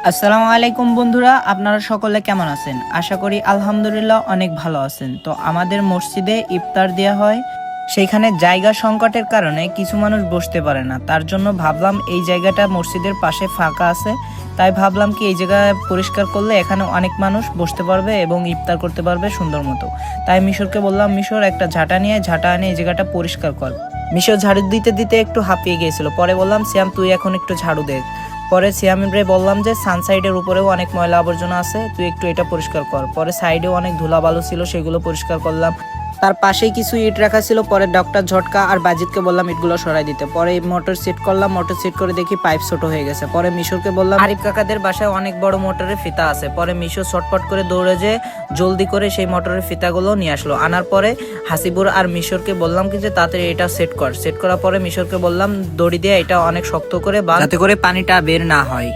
আসসালামু আলাইকুম বন্ধুরা, আপনারা সকলে কেমন আছেন? আশা করি আলহামদুলিল্লাহ অনেক ভালো আছেন। তো আমাদের মসজিদে ইফতার দেওয়া হয়, সেইখানে জায়গা সংকটের কারণে কিছু মানুষ বসতে পারে না। তার জন্য ভাবলাম এই জায়গাটা মসজিদের পাশে ফাঁকা আছে, তাই ভাবলাম কি এই জায়গা পরিষ্কার করলে এখানে অনেক মানুষ বসতে পারবে এবং ইফতার করতে পারবে সুন্দর মতো। তাই মিশরকে বললাম, মিশর একটা ঝাঁটা এনে এই জায়গাটা পরিষ্কার কর। মিশর ঝাড়ু দিতে দিতে একটু হাঁপিয়ে গিয়েছিল। পরে বললাম, সিয়াম তুই এখন একটু ঝাড়ু দে। পরে সিয়ামিনরে বললাম যে সানসাইডের উপরেও অনেক ময়লা আবর্জনা আছে, তুই একটু এটা পরিষ্কার কর। পরে সাইডেও অনেক ধুলাবালু ছিল, সেগুলো পরিষ্কার করলাম। তার পাশেই কিছু ইট রাখা ছিল, পরে ডক্টর ঝটকা আর বাজিদকে বললাম ইটগুলো সরাই দিতে। পরে মোটর সেট করলাম, মোটর সেট করে দেখি পাইপ ছোট হয়ে গেছে। পরে মিশরকে বললাম, আরিফ কাকাদের বাসায় অনেক বড় মোটরের ফিতা আছে। পরে মিশর ছটপট করে দৌড়ে যে জলদি করে সেই মোটরের ফিতাগুলো নিয়ে আসলো। আনার পরে হাসিবুর আর মিশরকে বললাম কি যে তাড়াতাড়ি এটা সেট কর। সেট করার পরে মিশরকে বললাম দড়ি দিয়ে এটা অনেক শক্ত করে বাঁধ, যাতে করে পানিটা বের না হয়।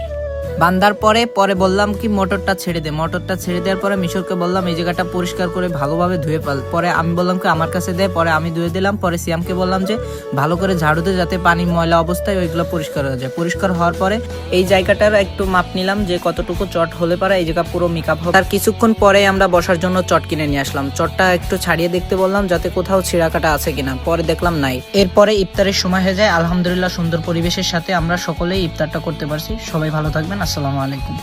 বান্ধার পরে বললাম কি মোটরটা ছেড়ে দে। মোটরটা ছেড়ে দেওয়ার পরে মিশরকে বললাম এই জায়গাটা পরিষ্কার করে ভালোভাবে ধুয়ে ফেল। পরে আমি বললাম কি আমার কাছে দে। পরে আমি ধুয়ে দিলাম। পরে সিয়ামকে বললাম যে ভালো করে ঝাড়ু দে, যাতে পানি ময়লা অবস্থায় ওইগুলো পরিষ্কার হয়ে যায়। পরিষ্কার হওয়ার পরে এই জায়গাটার একটু মাপ নিলাম যে কতটুকু চট হলে পারে এই জায়গা পুরো মেকআপ হবে। তার কিছুক্ষণ পরে আমরা বসার জন্য চট কিনে নিয়ে আসলাম। চটটা একটু ছাড়িয়ে দেখতে বললাম যাতে কোথাও ছিঁড়া কাটা আছে কিনা। পরে দেখলাম নাই। এরপরে ইফতারের সময় হয়ে যায়। আলহামদুলিল্লাহ সুন্দর পরিবেশের সাথে আমরা সকলেই ইফতারটা করতে পারছি। সবাই ভালো থাকবেন। আসসালামু আলাইকুম।